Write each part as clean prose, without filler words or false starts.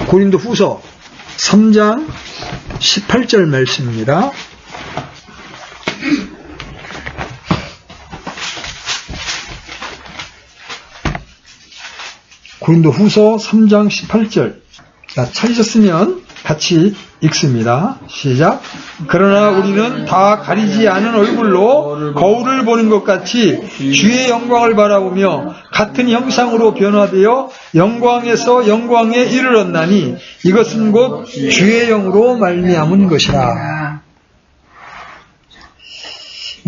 고린도후서 3장 18절 말씀입니다. 고린도후서 3장 18절. 자, 찾으셨으면 같이 읽습니다. 시작. 그러나 우리는 다 가리지 않은 얼굴로 거울을 보는 것 같이 주의 영광을 바라보며 같은 형상으로 변화되어 영광에서 영광에 이르렀나니 이것은 곧 주의 영으로 말미암은 것이라.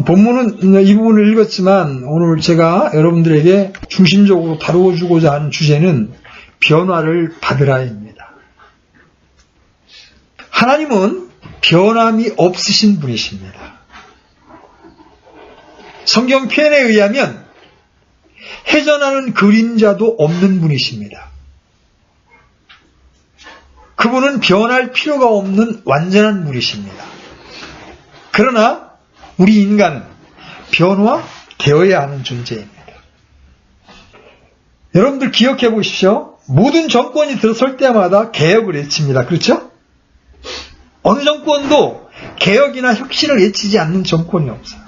본문은 이 부분을 읽었지만 오늘 제가 여러분들에게 중심적으로 다루어주고자 하는 주제는 변화를 받으라입니다. 하나님은 변함이 없으신 분이십니다. 성경 표현에 의하면 회전하는 그림자도 없는 분이십니다. 그분은 변할 필요가 없는 완전한 분이십니다. 그러나 우리 인간은 변화되어야 하는 존재입니다. 여러분들 기억해 보십시오. 모든 정권이 들어설 때마다 개혁을 외칩니다. 그렇죠? 어느 정권도 개혁이나 혁신을 외치지 않는 정권이 없어요.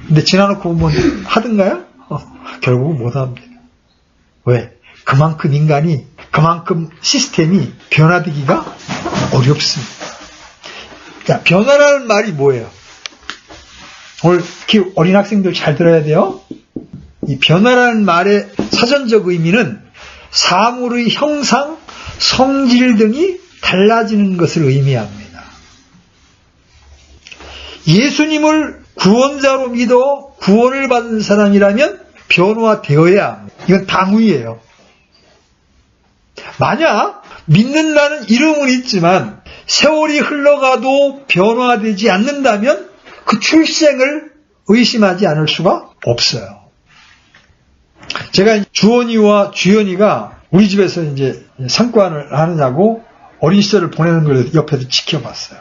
근데 지나놓고 보면 하든가요? 결국은 못합니다. 왜? 그만큼 인간이, 그만큼 시스템이 변화되기가 어렵습니다. 자, 변화라는 말이 뭐예요? 오늘 특히 어린 학생들 잘 들어야 돼요. 이 변화라는 말의 사전적 의미는 사물의 형상, 성질 등이 달라지는 것을 의미합니다. 예수님을 구원자로 믿어 구원을 받은 사람이라면 변화되어야 합니다. 이건 당위예요. 만약 믿는다는 이름은 있지만 세월이 흘러가도 변화되지 않는다면 그 출생을 의심하지 않을 수가 없어요. 제가 주원이와 주연이가 우리 집에서 이제 상관을 하느냐고 어린 시절을 보내는 걸 옆에서 지켜봤어요.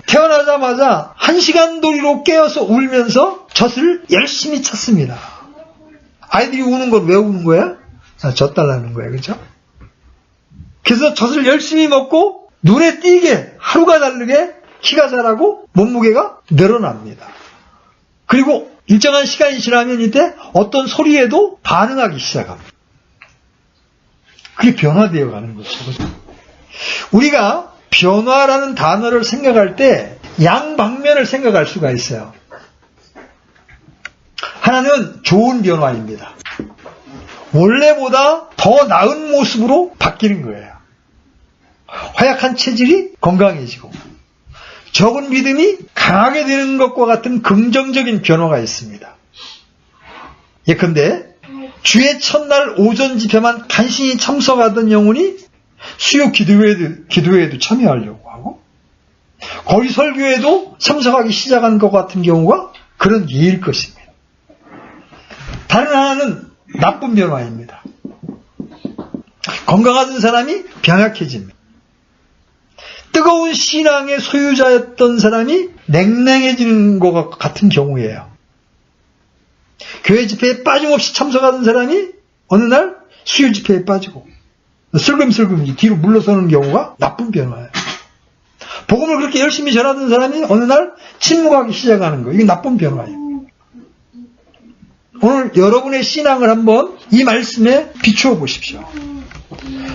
태어나자마자 1시간 도리로 깨어서 울면서 젖을 열심히 찼습니다. 아이들이 우는 건 왜 우는 거야? 젖 달라는 거예요. 그렇죠? 그래서 젖을 열심히 먹고 눈에 띄게 하루가 다르게 키가 자라고 몸무게가 늘어납니다. 그리고 일정한 시간이 지나면 이때 어떤 소리에도 반응하기 시작합니다. 그게 변화되어 가는 거죠. 우리가 변화라는 단어를 생각할 때 양방면을 생각할 수가 있어요. 하나는 좋은 변화입니다. 원래보다 더 나은 모습으로 바뀌는 거예요. 허약한 체질이 건강해지고 적은 믿음이 강하게 되는 것과 같은 긍정적인 변화가 있습니다. 예컨대 주의 첫날 오전 집회만 간신히 참석하던 영혼이 수요 기도회에도 참여하려고 하고 거리 설교에도 참석하기 시작한 것 같은 경우가 그런 예일 것입니다. 다른 하나는 나쁜 변화입니다. 건강하던 사람이 병약해집니다. 뜨거운 신앙의 소유자였던 사람이 냉랭해지는 것 같은 경우예요. 교회 집회에 빠짐없이 참석하던 사람이 어느 날 수요 집회에 빠지고 슬금슬금 뒤로 물러서는 경우가 나쁜 변화예요. 복음을 그렇게 열심히 전하던 사람이 어느 날 침묵하기 시작하는 거예요. 이게 나쁜 변화예요. 오늘 여러분의 신앙을 한번 이 말씀에 비추어 보십시오.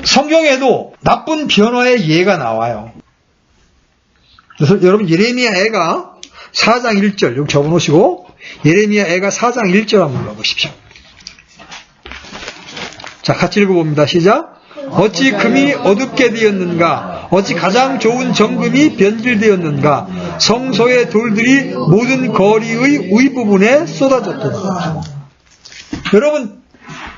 성경에도 나쁜 변화의 예가 나와요. 그래서 여러분 예레미야 애가 4장 1절 여기 적어놓으시고 예레미야 애가 4장 1절 한번 읽어보십시오. 자, 같이 읽어봅니다. 시작. 어찌 금이 어둡게 되었는가? 어찌 가장 좋은 정금이 변질되었는가? 성소의 돌들이 모든 거리의 윗부분에 쏟아졌도다. 여러분,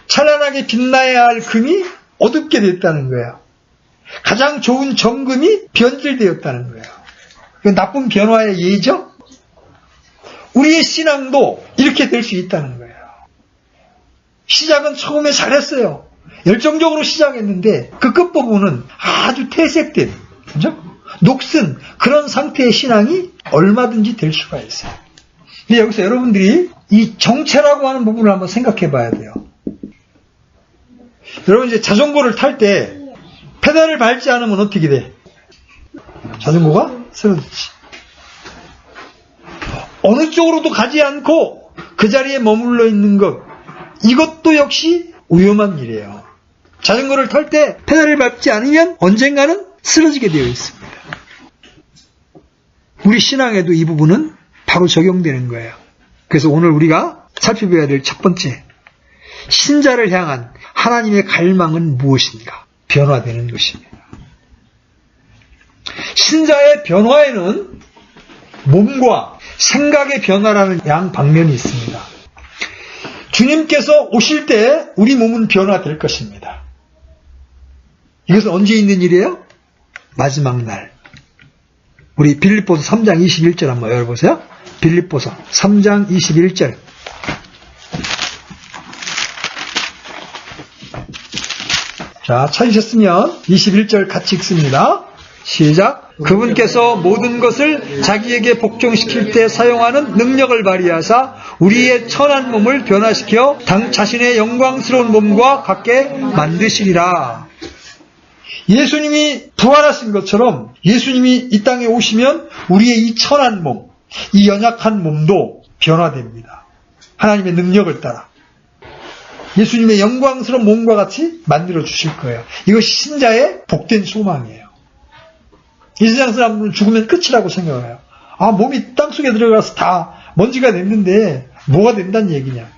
찬란하게 빛나야 할 금이 어둡게 됐다는 거예요. 가장 좋은 정금이 변질되었다는 거예요. 이건 나쁜 변화의 예죠? 우리의 신앙도 이렇게 될 수 있다는 거예요. 시작은 처음에 잘했어요. 열정적으로 시작했는데 그 끝부분은 아주 퇴색된, 그죠? 녹슨 그런 상태의 신앙이 얼마든지 될 수가 있어요. 근데 여기서 여러분들이 이 정체라고 하는 부분을 한번 생각해 봐야 돼요. 여러분 이제 자전거를 탈 때 페달을 밟지 않으면 어떻게 돼? 자전거가 쓰러지지. 어느 쪽으로도 가지 않고 그 자리에 머물러 있는 것, 이것도 역시 위험한 일이에요. 자전거를 탈 때 페달을 밟지 않으면 언젠가는 쓰러지게 되어 있습니다. 우리 신앙에도 이 부분은 바로 적용되는 거예요. 그래서 오늘 우리가 살펴봐야 될 첫 번째, 신자를 향한 하나님의 갈망은 무엇인가? 변화되는 것입니다. 신자의 변화에는 몸과 생각의 변화라는 양방면이 있습니다. 주님께서 오실 때 우리 몸은 변화될 것입니다. 이것은 언제 있는 일이에요? 마지막 날. 우리 빌립보서 3장 21절 한번 열어보세요. 빌립보서 3장 21절. 자, 찾으셨으면 21절 같이 읽습니다. 시작. 그분께서 모든 것을 자기에게 복종시킬 때 사용하는 능력을 발휘하사 우리의 천한 몸을 변화시켜 자신의 영광스러운 몸과 같게 만드시리라. 예수님이 부활하신 것처럼 예수님이 이 땅에 오시면 우리의 이 천한 몸, 이 연약한 몸도 변화됩니다. 하나님의 능력을 따라 예수님의 영광스러운 몸과 같이 만들어 주실 거예요. 이것이 신자의 복된 소망이에요. 이 세상 사람들은 죽으면 끝이라고 생각을 해요. 아, 몸이 땅속에 들어가서 다 먼지가 됐는데 뭐가 된다는 얘기냐.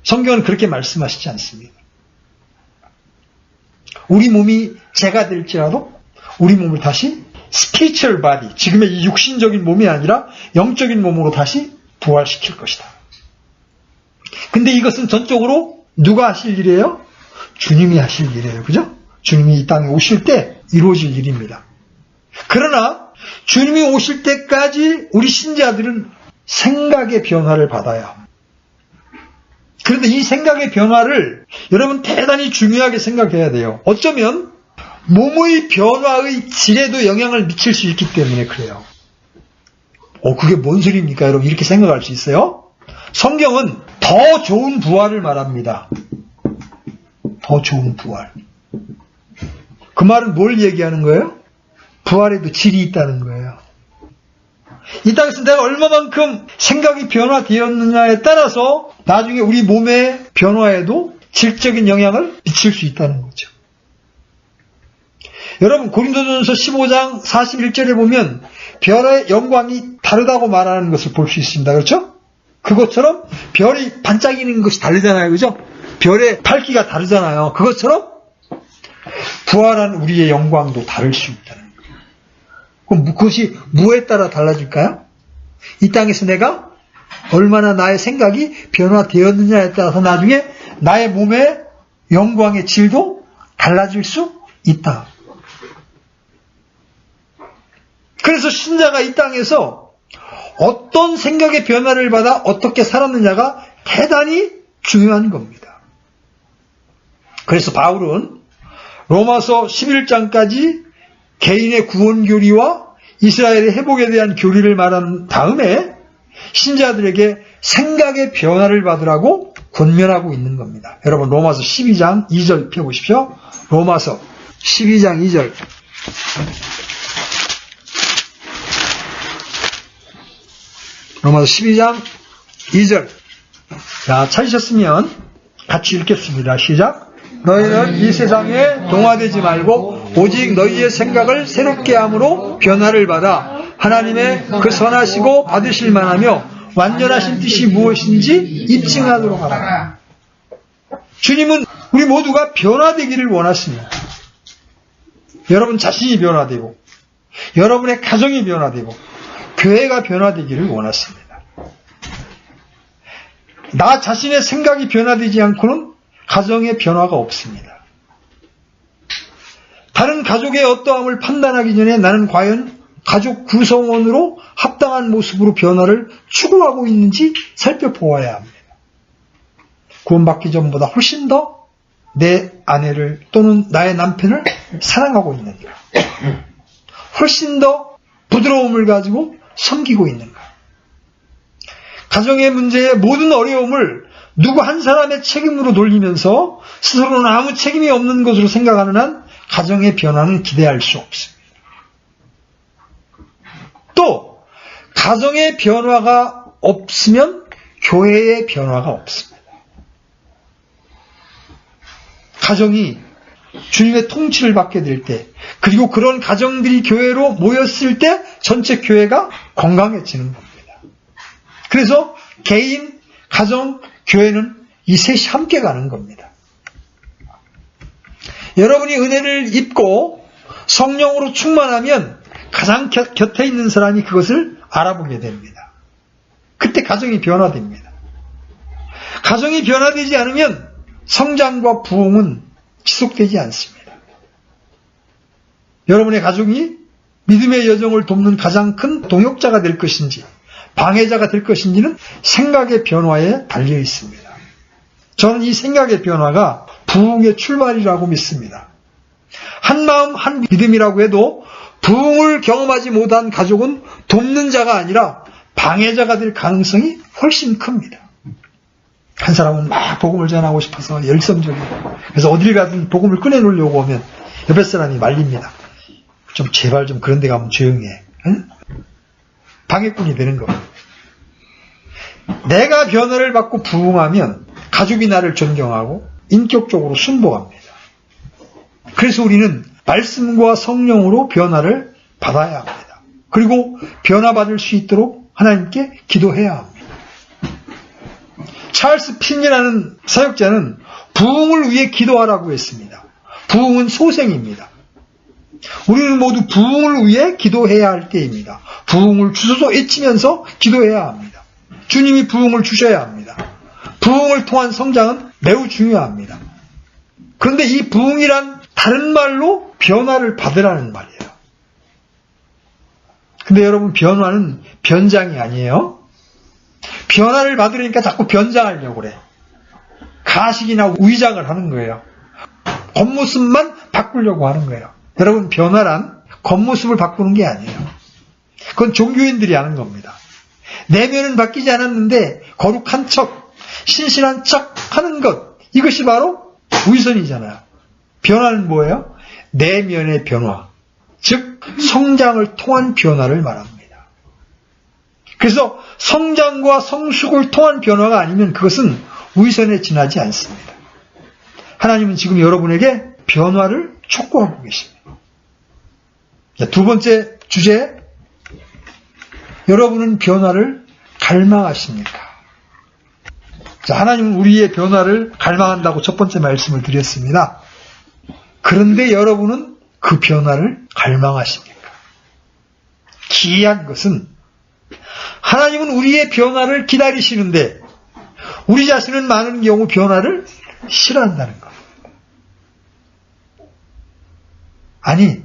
성경은 그렇게 말씀하시지 않습니다. 우리 몸이 죄가 될지라도 우리 몸을 다시 spiritual body, 지금의 이 육신적인 몸이 아니라 영적인 몸으로 다시 부활시킬 것이다. 근데 이것은 전적으로 누가 하실 일이에요? 주님이 하실 일이에요. 그죠? 주님이 이 땅에 오실 때 이루어질 일입니다. 그러나 주님이 오실 때까지 우리 신자들은 생각의 변화를 받아요. 그런데 이 생각의 변화를 여러분 대단히 중요하게 생각해야 돼요. 어쩌면 몸의 변화의 질에도 영향을 미칠 수 있기 때문에 그래요. 그게 뭔 소리입니까? 여러분 이렇게 생각할 수 있어요? 성경은 더 좋은 부활을 말합니다. 더 좋은 부활. 그 말은 뭘 얘기하는 거예요? 부활에도 질이 있다는 거예요. 이 땅에서 내가 얼마만큼 생각이 변화되었느냐에 따라서 나중에 우리 몸의 변화에도 질적인 영향을 미칠 수 있다는 거죠. 여러분 고린도전서 15장 41절에 보면 별의 영광이 다르다고 말하는 것을 볼 수 있습니다. 그렇죠? 그것처럼 별이 반짝이는 것이 다르잖아요. 그죠? 별의 밝기가 다르잖아요. 그것처럼 부활한 우리의 영광도 다를 수 있다는 거예요. 그럼 그것이 무엇에 따라 달라질까요? 이 땅에서 내가 얼마나 나의 생각이 변화되었느냐에 따라서 나중에 나의 몸의 영광의 질도 달라질 수 있다. 그래서 신자가 이 땅에서 어떤 생각의 변화를 받아 어떻게 살았느냐가 대단히 중요한 겁니다. 그래서 바울은 로마서 11장까지 개인의 구원 교리와 이스라엘의 회복에 대한 교리를 말한 다음에 신자들에게 생각의 변화를 받으라고 권면하고 있는 겁니다. 여러분 로마서 12장 2절 펴보십시오. 로마서 12장 2절. 로마서 12장 2절. 자, 찾으셨으면 같이 읽겠습니다. 시작. 너희는 이 세상에 동화되지 말고 오직 너희의 생각을 새롭게 함으로 변화를 받아 하나님의 그 선하시고 받으실 만하며 완전하신 뜻이 무엇인지 입증하도록 하라. 주님은 우리 모두가 변화되기를 원하십니다. 여러분 자신이 변화되고 여러분의 가정이 변화되고 교회가 변화되기를 원하십니다. 나 자신의 생각이 변화되지 않고는 가정의 변화가 없습니다. 다른 가족의 어떠함을 판단하기 전에 나는 과연 가족 구성원으로 합당한 모습으로 변화를 추구하고 있는지 살펴보아야 합니다. 구원받기 전보다 훨씬 더 내 아내를 또는 나의 남편을 사랑하고 있는가? 훨씬 더 부드러움을 가지고 섬기고 있는가? 가정의 문제의 모든 어려움을 누구 한 사람의 책임으로 돌리면서 스스로는 아무 책임이 없는 것으로 생각하는 한 가정의 변화는 기대할 수 없습니다. 또 가정의 변화가 없으면 교회의 변화가 없습니다. 가정이 주님의 통치를 받게 될 때, 그리고 그런 가정들이 교회로 모였을 때 전체 교회가 건강해지는 겁니다. 그래서 개인, 가정, 교회는 이 셋이 함께 가는 겁니다. 여러분이 은혜를 입고 성령으로 충만하면 가장 곁에 있는 사람이 그것을 알아보게 됩니다. 그때 가정이 변화됩니다. 가정이 변화되지 않으면 성장과 부흥은 지속되지 않습니다. 여러분의 가족이 믿음의 여정을 돕는 가장 큰 동역자가 될 것인지 방해자가 될 것인지는 생각의 변화에 달려 있습니다. 저는 이 생각의 변화가 부흥의 출발이라고 믿습니다. 한 마음 한 믿음이라고 해도 부흥을 경험하지 못한 가족은 돕는 자가 아니라 방해자가 될 가능성이 훨씬 큽니다. 한 사람은 막 복음을 전하고 싶어서 열성적이고, 그래서 어딜 가든 복음을 꺼내놓으려고 하면 옆에 사람이 말립니다. 좀 제발 좀 그런 데 가면 조용히 해. 응? 방해꾼이 되는 겁니다. 내가 변화를 받고 부흥하면 가족이 나를 존경하고 인격적으로 순복합니다. 그래서 우리는 말씀과 성령으로 변화를 받아야 합니다. 그리고 변화받을 수 있도록 하나님께 기도해야 합니다. 찰스 핀이라는 사역자는 부흥을 위해 기도하라고 했습니다. 부흥은 소생입니다. 우리는 모두 부흥을 위해 기도해야 할 때입니다. 부흥을 주소서 외치면서 기도해야 합니다. 주님이 부흥을 주셔야 합니다. 부흥을 통한 성장은 매우 중요합니다. 그런데 이 부흥이란 다른 말로 변화를 받으라는 말이에요. 근데 여러분, 변화는 변장이 아니에요. 변화를 받으려니까 자꾸 변장하려고 그래. 가식이나 위장을 하는 거예요. 겉모습만 바꾸려고 하는 거예요. 여러분, 변화란 겉모습을 바꾸는 게 아니에요. 그건 종교인들이 하는 겁니다. 내면은 바뀌지 않았는데 거룩한 척, 신실한 척 하는 것, 이것이 바로 위선이잖아요. 변화는 뭐예요? 내면의 변화, 즉 성장을 통한 변화를 말합니다. 그래서 성장과 성숙을 통한 변화가 아니면 그것은 위선에 지나지 않습니다. 하나님은 지금 여러분에게 변화를 촉구하고 계십니다. 두 번째 주제, 여러분은 변화를 갈망하십니까? 자, 하나님은 우리의 변화를 갈망한다고 첫 번째 말씀을 드렸습니다. 그런데 여러분은 그 변화를 갈망하십니까? 기이한 것은 하나님은 우리의 변화를 기다리시는데 우리 자신은 많은 경우 변화를 싫어한다는 겁니다. 아니,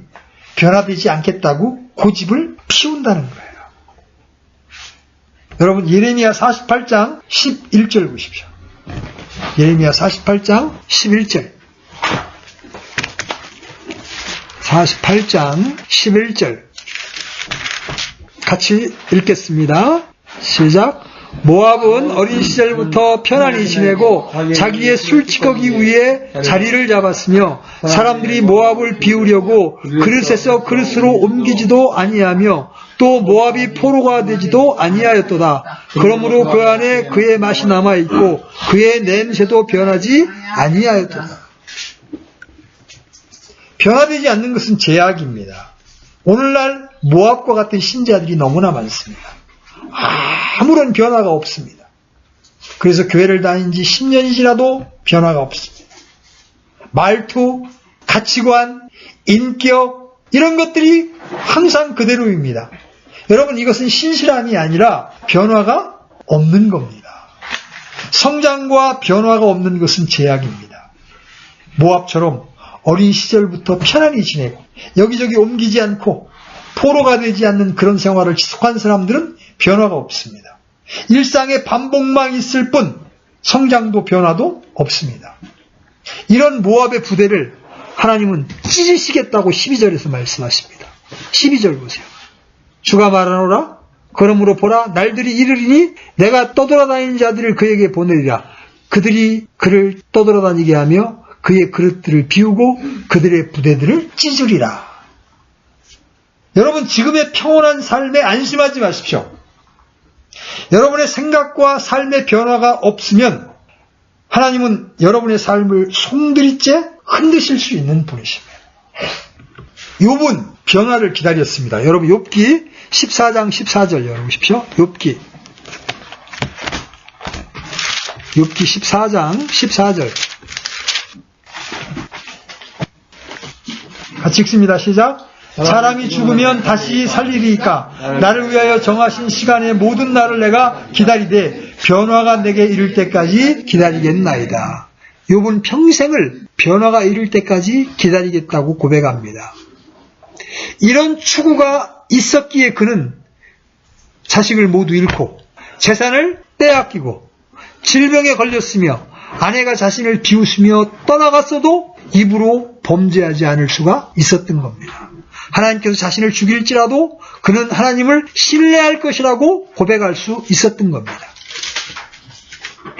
변화되지 않겠다고 고집을 피운다는 거예요. 여러분, 예레미야 48장 11절 보십시오. 예레미야 48장 11절. 48장 11절. 같이 읽겠습니다. 시작. 모압은 어린 시절부터 편안히 지내고 자기의 술취거기 위에 자리를 잡았으며 사람들이 모압을 비우려고 그릇에서 그릇으로 옮기지도 아니하며 또 모압이 포로가 되지도 아니하였도다. 그러므로 그 안에 그의 맛이 남아있고 그의 냄새도 변하지 아니하였도다. 변화되지 않는 것은 제약입니다. 오늘날 모압과 같은 신자들이 너무나 많습니다. 아무런 변화가 없습니다. 그래서 교회를 다닌 지 10년이 지나도 변화가 없습니다. 말투, 가치관, 인격, 이런 것들이 항상 그대로입니다. 여러분, 이것은 신실함이 아니라 변화가 없는 겁니다. 성장과 변화가 없는 것은 제약입니다. 모압처럼 어린 시절부터 편안히 지내고 여기저기 옮기지 않고 포로가 되지 않는 그런 생활을 지속한 사람들은 변화가 없습니다. 일상의 반복만 있을 뿐 성장도 변화도 없습니다. 이런 모압의 부대를 하나님은 찢으시겠다고 12절에서 말씀하십니다. 12절 보세요. 주가 말하노라. 그러므로 보라, 날들이 이르리니 내가 떠돌아다니는 자들을 그에게 보내리라. 그들이 그를 떠돌아다니게 하며 그의 그릇들을 비우고 그들의 부대들을 찢으리라. 여러분, 지금의 평온한 삶에 안심하지 마십시오. 여러분의 생각과 삶의 변화가 없으면 하나님은 여러분의 삶을 송두리째 흔드실 수 있는 분이십니다. 욥은 변화를 기다렸습니다. 여러분, 욥기 14장 14절 열어보십시오. 욥기 14장 14절 같이 읽습니다. 시작. 사람이 죽으면 다시 살리리이까 나를 위하여 정하신 시간의 모든 날을 내가 기다리되 변화가 내게 이를 때까지 기다리겠나이다. 욥은 평생을 변화가 이를 때까지 기다리겠다고 고백합니다. 이런 추구가 있었기에 그는 자식을 모두 잃고 재산을 빼앗기고 질병에 걸렸으며 아내가 자신을 비웃으며 떠나갔어도 입으로 범죄하지 않을 수가 있었던 겁니다. 하나님께서 자신을 죽일지라도 그는 하나님을 신뢰할 것이라고 고백할 수 있었던 겁니다.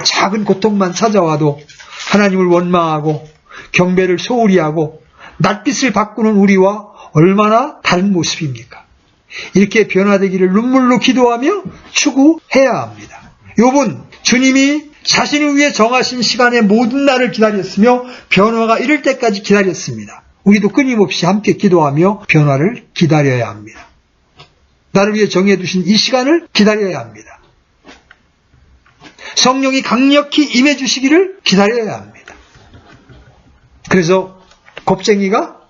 작은 고통만 찾아와도 하나님을 원망하고 경배를 소홀히 하고 낯빛을 바꾸는 우리와 얼마나 다른 모습입니까? 이렇게 변화되기를 눈물로 기도하며 추구해야 합니다. 욥은 주님이 자신을 위해 정하신 시간의 모든 날을 기다렸으며 변화가 이를 때까지 기다렸습니다. 우리도 끊임없이 함께 기도하며 변화를 기다려야 합니다. 나를 위해 정해두신 이 시간을 기다려야 합니다. 성령이 강력히 임해주시기를 기다려야 합니다. 그래서 겁쟁이가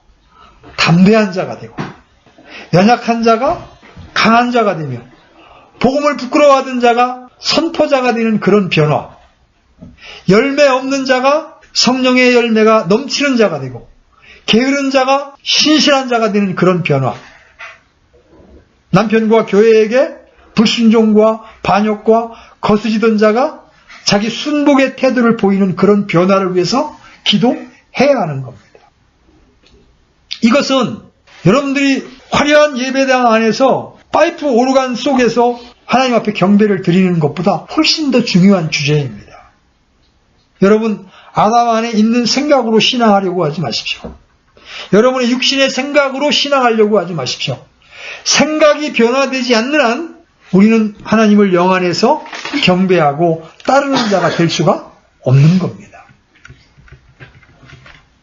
담대한 자가 되고 연약한 자가 강한 자가 되며 복음을 부끄러워하던 자가 선포자가 되는 그런 변화, 열매 없는 자가 성령의 열매가 넘치는 자가 되고 게으른 자가 신실한 자가 되는 그런 변화, 남편과 교회에게 불순종과 반역과 거스지던 자가 자기 순복의 태도를 보이는 그런 변화를 위해서 기도해야 하는 겁니다. 이것은 여러분들이 화려한 예배당 안에서 파이프 오르간 속에서 하나님 앞에 경배를 드리는 것보다 훨씬 더 중요한 주제입니다. 여러분, 아담 안에 있는 생각으로 신앙하려고 하지 마십시오. 여러분의 육신의 생각으로 신앙하려고 하지 마십시오. 생각이 변화되지 않는 한 우리는 하나님을 영 안에서 경배하고 따르는 자가 될 수가 없는 겁니다.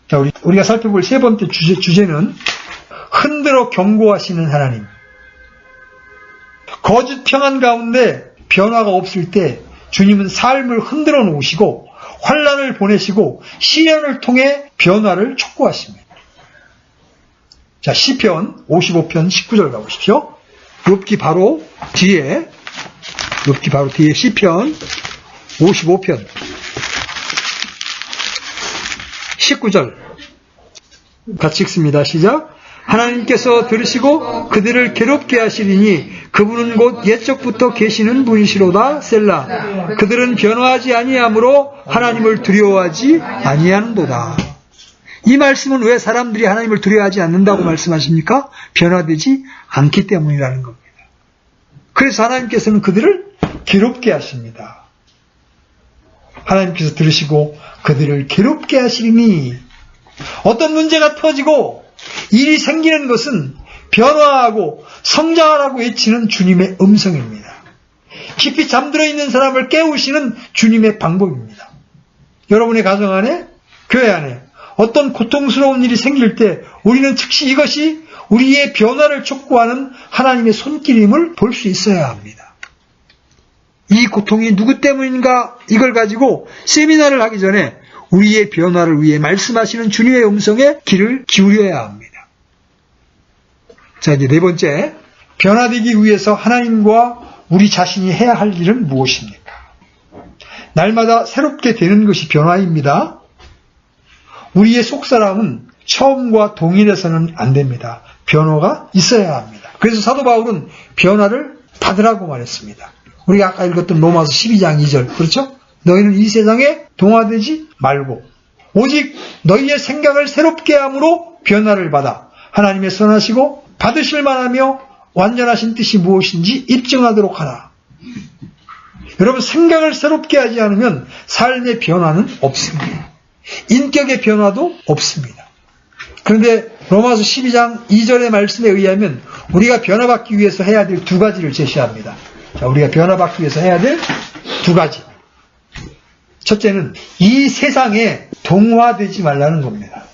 자, 우리가 살펴볼 세 번째 주제는 흔들어 경고하시는 하나님. 거짓 평안 가운데 변화가 없을 때 주님은 삶을 흔들어 놓으시고 환난을 보내시고 시련을 통해 변화를 촉구하십니다. 자, 시편 55편 19절 가보십시오. 욥기 바로 뒤에 시편 55편 19절 같이 읽습니다. 시작. 하나님께서 들으시고 그들을 괴롭게 하시리니 그분은 곧 옛적부터 계시는 분이시로다. 셀라. 그들은 변화하지 아니하므로 하나님을 두려워하지 아니하는도다. 이 말씀은 왜 사람들이 하나님을 두려워하지 않는다고 말씀하십니까? 변화되지 않기 때문이라는 겁니다. 그래서 하나님께서는 그들을 괴롭게 하십니다. 하나님께서 들으시고 그들을 괴롭게 하시리니, 어떤 문제가 터지고 일이 생기는 것은 변화하고 성장하라고 외치는 주님의 음성입니다. 깊이 잠들어 있는 사람을 깨우시는 주님의 방법입니다. 여러분의 가정 안에, 교회 안에 어떤 고통스러운 일이 생길 때 우리는 즉시 이것이 우리의 변화를 촉구하는 하나님의 손길임을 볼 수 있어야 합니다. 이 고통이 누구 때문인가, 이걸 가지고 세미나를 하기 전에 우리의 변화를 위해 말씀하시는 주님의 음성에 귀를 기울여야 합니다. 자, 이제 네 번째, 변화되기 위해서 하나님과 우리 자신이 해야 할 일은 무엇입니까? 날마다 새롭게 되는 것이 변화입니다. 우리의 속사람은 처음과 동일해서는 안 됩니다. 변화가 있어야 합니다. 그래서 사도 바울은 변화를 받으라고 말했습니다. 우리가 아까 읽었던 로마서 12장 2절, 그렇죠? 너희는 이 세상에 동화되지 말고 오직 너희의 생각을 새롭게 함으로 변화를 받아 하나님의 선하시고 받으실 만하며 완전하신 뜻이 무엇인지 입증하도록 하라. 여러분, 생각을 새롭게 하지 않으면 삶의 변화는 없습니다. 인격의 변화도 없습니다. 그런데 로마서 12장 2절의 말씀에 의하면 우리가 변화받기 위해서 해야 될 두 가지를 제시합니다. 자, 우리가 변화받기 위해서 해야 될 두 가지. 첫째는 이 세상에 동화되지 말라는 겁니다.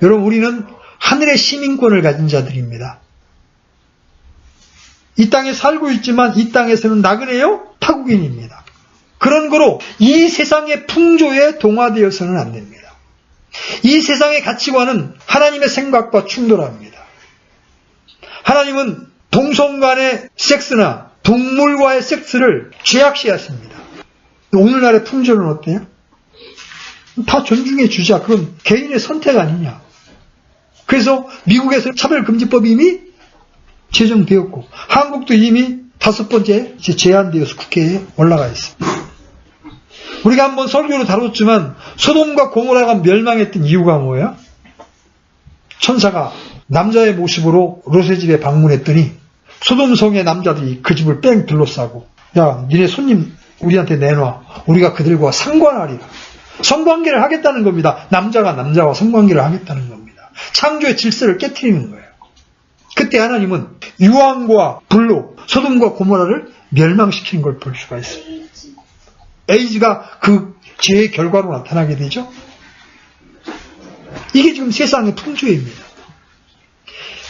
여러분, 우리는 하늘의 시민권을 가진 자들입니다. 이 땅에 살고 있지만 이 땅에서는 나그네요? 타국인입니다. 그런 거로 이 세상의 풍조에 동화되어서는 안 됩니다. 이 세상의 가치관은 하나님의 생각과 충돌합니다. 하나님은 동성 간의 섹스나 동물과의 섹스를 죄악시하십니다. 오늘날의 풍조는 어때요? 다 존중해 주자. 그건 개인의 선택 아니냐. 그래서 미국에서 차별금지법이 이미 제정되었고 한국도 이미 5번째 제안되어서 국회에 올라가 있습니다. 우리가 한번 설교로 다뤘지만 소돔과 고모라가 멸망했던 이유가 뭐예요? 천사가 남자의 모습으로 롯의 집에 방문했더니 소돔성의 남자들이 그 집을 뺑 둘러싸고, 야, 니네 손님 우리한테 내놔. 우리가 그들과 상관하리라. 성관계를 하겠다는 겁니다. 남자가 남자와 성관계를 하겠다는 겁니다. 창조의 질서를 깨트리는 거예요. 그때 하나님은 유황과 불로 소돔과 고모라를 멸망시키는 걸 볼 수가 있어요. 에이즈가 그 죄의 결과로 나타나게 되죠. 이게 지금 세상의 풍조입니다.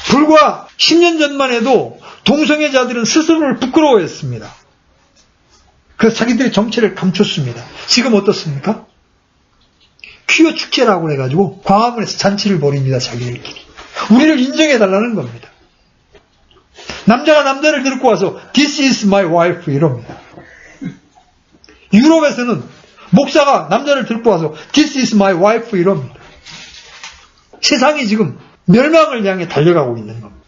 불과 10년 전만 해도 동성애자들은 스스로를 부끄러워했습니다. 그래서 자기들의 정체를 감췄습니다. 지금 어떻습니까? 퀴어 축제라고 해가지고 광화문에서 잔치를 벌입니다. 자기들끼리. 우리를 인정해달라는 겁니다. 남자가 남자를 데리고 와서 This is my wife 이럽니다. 유럽에서는 목사가 남자를 데리고 와서 This is my wife 이럽니다. 세상이 지금 멸망을 향해 달려가고 있는 겁니다.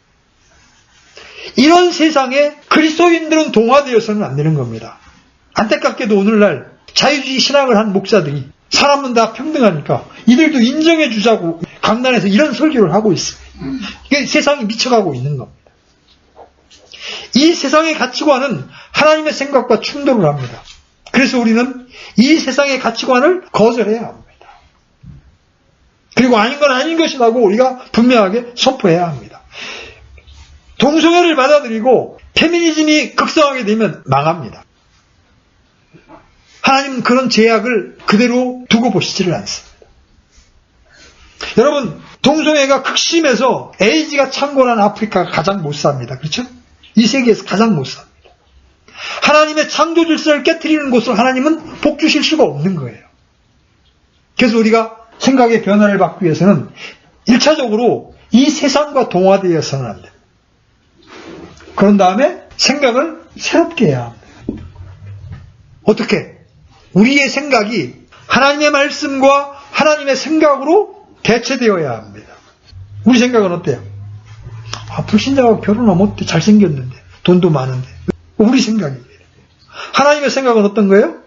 이런 세상에 그리스도인들은 동화되어서는 안 되는 겁니다. 안타깝게도 오늘날 자유주의 신학을 한 목사들이 사람은 다 평등하니까 이들도 인정해 주자고 강단에서 이런 설교를 하고 있습니다. 이게 세상이 미쳐가고 있는 겁니다. 이 세상의 가치관은 하나님의 생각과 충돌을 합니다. 그래서 우리는 이 세상의 가치관을 거절해야 합니다. 그리고 아닌 건 아닌 것이라고 우리가 분명하게 선포해야 합니다. 동성애를 받아들이고 페미니즘이 극성하게 되면 망합니다. 하나님은 그런 제약을 그대로 두고 보시지를 않습니다. 여러분, 동성애가 극심해서 에이즈가 창궐한 아프리카가 가장 못 삽니다. 그렇죠? 이 세계에서 가장 못 삽니다. 하나님의 창조 질서를 깨트리는 곳으로 하나님은 복 주실 수가 없는 거예요. 그래서 우리가 생각의 변화를 받기 위해서는 1차적으로 이 세상과 동화되어서는 안 됩니다. 그런 다음에 생각을 새롭게 해야 합니다. 어떻게? 우리의 생각이 하나님의 말씀과 하나님의 생각으로 대체되어야 합니다. 우리 생각은 어때요? 불신자하고 결혼하면 어때? 잘생겼는데 돈도 많은데. 우리 생각입니다. 하나님의 생각은 어떤 거예요?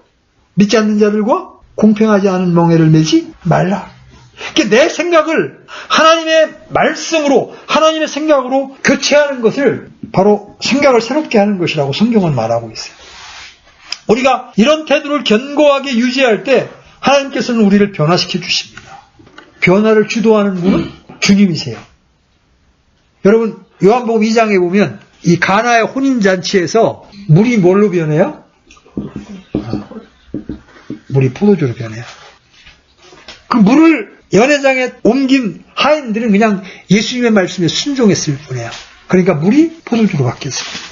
믿지 않는 자들과 공평하지 않은 멍에를 내지 말라. 내 생각을 하나님의 말씀으로, 하나님의 생각으로 교체하는 것을 바로 생각을 새롭게 하는 것이라고 성경은 말하고 있어요. 우리가 이런 태도를 견고하게 유지할 때 하나님께서는 우리를 변화시켜 주십니다. 변화를 주도하는 분은 주님이세요. 여러분, 요한복음 2장에 보면 이 가나의 혼인잔치에서 물이 뭘로 변해요? 물이 포도주로 변해요. 그 물을 연회장에 옮긴 하인들은 그냥 예수님의 말씀에 순종했을 뿐이에요. 그러니까 물이 포도주로 바뀌었습니다.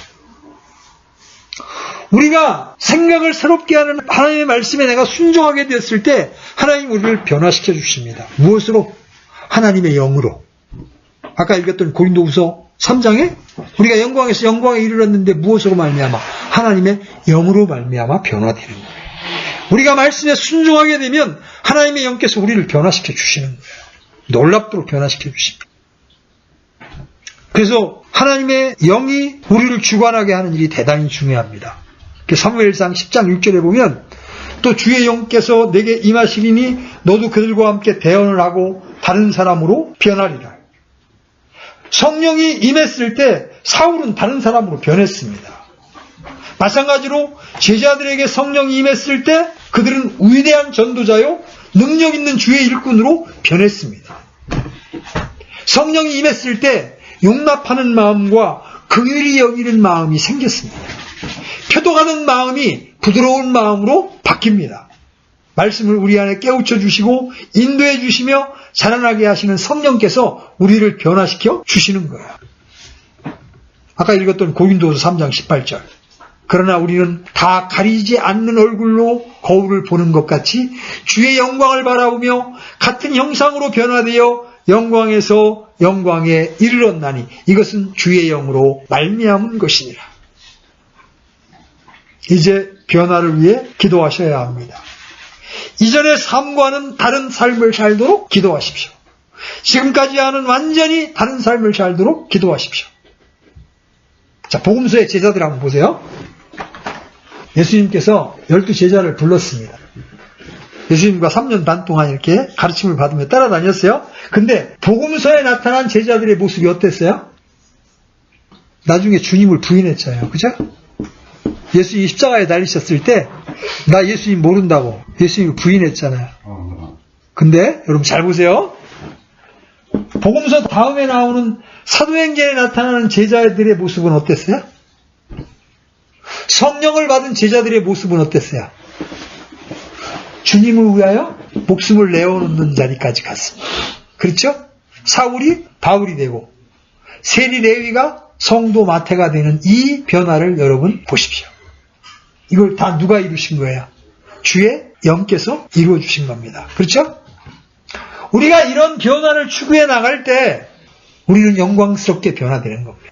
우리가 생각을 새롭게 하는 하나님의 말씀에 내가 순종하게 되었을 때 하나님 우리를 변화시켜 주십니다. 무엇으로? 하나님의 영으로. 아까 읽었던 고린도후서 3장에 우리가 영광에서 영광에 이르렀는데 무엇으로 말미암아? 하나님의 영으로 말미암아 변화되는 거예요. 우리가 말씀에 순종하게 되면 하나님의 영께서 우리를 변화시켜 주시는 거예요. 놀랍도록 변화시켜 주십니다. 그래서 하나님의 영이 우리를 주관하게 하는 일이 대단히 중요합니다. 사무엘상 10장 6절에 보면 또 주의 영께서 내게 임하시리니 너도 그들과 함께 대언을 하고 다른 사람으로 변하리라. 성령이 임했을 때 사울은 다른 사람으로 변했습니다. 마찬가지로 제자들에게 성령이 임했을 때 그들은 위대한 전도자요 능력 있는 주의 일꾼으로 변했습니다. 성령이 임했을 때 용납하는 마음과 긍휼히 여기는 마음이 생겼습니다. 표도가는 마음이 부드러운 마음으로 바뀝니다. 말씀을 우리 안에 깨우쳐 주시고 인도해 주시며 자라나게 하시는 성령께서 우리를 변화시켜 주시는 거예요. 아까 읽었던 고린도서 3장 18절. 그러나 우리는 다 가리지 않는 얼굴로 거울을 보는 것 같이 주의 영광을 바라보며 같은 형상으로 변화되어 영광에서 영광에 이르렀나니 이것은 주의 영으로 말미암은 것이니라. 이제 변화를 위해 기도하셔야 합니다. 이전의 삶과는 다른 삶을 살도록 기도하십시오. 지금까지 하는 완전히 다른 삶을 살도록 기도하십시오. 자, 복음서의 제자들 한번 보세요. 예수님께서 12제자를 불렀습니다. 예수님과 3년 반 동안 이렇게 가르침을 받으며 따라다녔어요. 근데 복음서에 나타난 제자들의 모습이 어땠어요? 나중에 주님을 부인했잖아요. 그죠? 예수님이 십자가에 달리셨을 때 나 예수님 모른다고 예수님을 부인했잖아요. 근데 여러분 잘 보세요. 복음서 다음에 나오는 사도행전에 나타나는 제자들의 모습은 어땠어요? 성령을 받은 제자들의 모습은 어땠어요? 주님을 위하여 목숨을 내어놓는 자리까지 갔습니다. 그렇죠? 사울이 바울이 되고 세리 레위가 성도 마태가 되는 이 변화를 여러분 보십시오. 이걸 다 누가 이루신 거예요? 주의 영께서 이루어 주신 겁니다. 그렇죠? 우리가 이런 변화를 추구해 나갈 때 우리는 영광스럽게 변화되는 겁니다.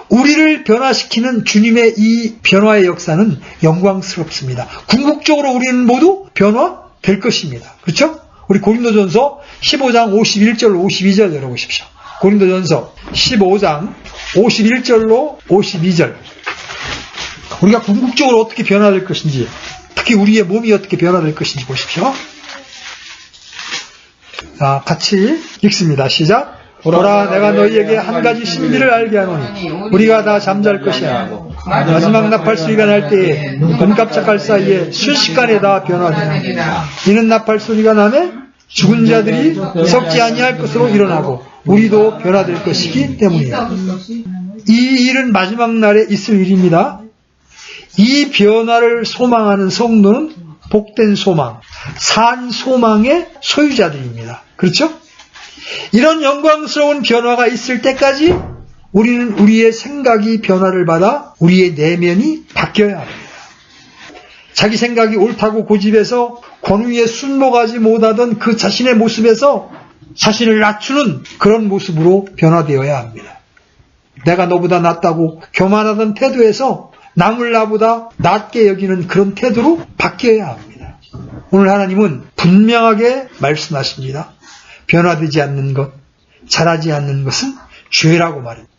우리를 변화시키는 주님의 이 변화의 역사는 영광스럽습니다. 궁극적으로 우리는 모두 변화될 것입니다. 그렇죠? 우리 고린도전서 15장 51절 52절 열어보십시오. 고린도전서 15장 51절로 52절. 우리가 궁극적으로 어떻게 변화될 것인지, 특히 우리의 몸이 어떻게 변화될 것인지 보십시오. 자, 같이 읽습니다. 시작. 보라, 내가 너희에게 한 가지 신비를 알게 하노니 우리가 다 잠잘 것이야. 마지막 나팔 소리가 날 때에 눈 깜짝할 사이에 순식간에 다 변화되나. 이는 나팔 소리가 나매 죽은 자들이 썩지 아니할 것으로 일어나고 우리도 변화될 것이기 때문이에요. 이 일은 마지막 날에 있을 일입니다. 이 변화를 소망하는 성도는 복된 소망, 산 소망의 소유자들입니다. 그렇죠? 이런 영광스러운 변화가 있을 때까지 우리는 우리의 생각이 변화를 받아 우리의 내면이 바뀌어야 합니다. 자기 생각이 옳다고 고집해서 권위에 순복하지 못하던 그 자신의 모습에서 자신을 낮추는 그런 모습으로 변화되어야 합니다. 내가 너보다 낫다고 교만하던 태도에서 남을 나보다 낮게 여기는 그런 태도로 바뀌어야 합니다. 오늘 하나님은 분명하게 말씀하십니다. 변화되지 않는 것, 자라지 않는 것은 죄라고 말입니다.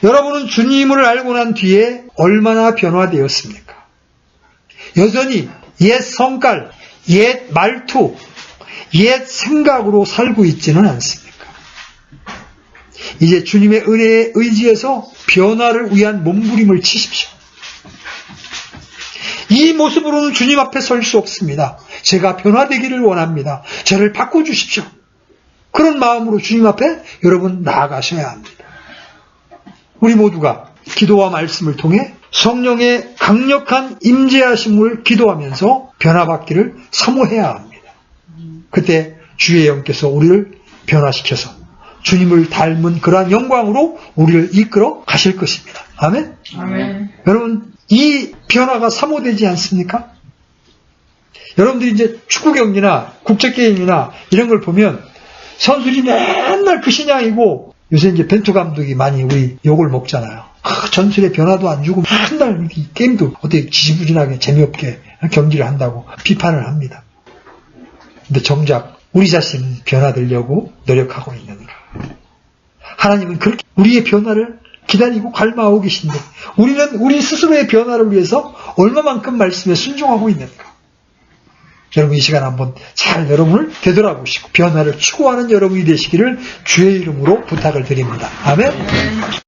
여러분은 주님을 알고 난 뒤에 얼마나 변화되었습니까? 여전히 옛 성깔, 옛 말투, 옛 생각으로 살고 있지는 않습니까? 이제 주님의 은혜에 의지해서 변화를 위한 몸부림을 치십시오. 이 모습으로는 주님 앞에 설 수 없습니다. 제가 변화되기를 원합니다. 저를 바꿔주십시오. 그런 마음으로 주님 앞에 여러분 나아가셔야 합니다. 우리 모두가 기도와 말씀을 통해 성령의 강력한 임재하심을 기도하면서 변화받기를 사모해야 합니다. 그때 주의 영께서 우리를 변화시켜서 주님을 닮은 그러한 영광으로 우리를 이끌어 가실 것입니다. 아멘? 아멘. 여러분, 이 변화가 사모되지 않습니까? 여러분들이 이제 축구 경기나 국제게임이나 이런 걸 보면 선수들이 맨날 그 신앙이고 요새 이제 벤투 감독이 많이 우리 욕을 먹잖아요. 전술에 변화도 안 주고 맨날 게임도 어떻게 지지부진하게 재미없게 경기를 한다고 비판을 합니다. 근데 정작 우리 자신은 변화되려고 노력하고 있는가? 하나님은 그렇게 우리의 변화를 기다리고 갈망하고 계신데 우리는 우리 스스로의 변화를 위해서 얼마만큼 말씀에 순종하고 있는가? 여러분 이 시간 한번 잘 여러분을 되돌아보시고 변화를 추구하는 여러분이 되시기를 주의 이름으로 부탁을 드립니다. 아멘.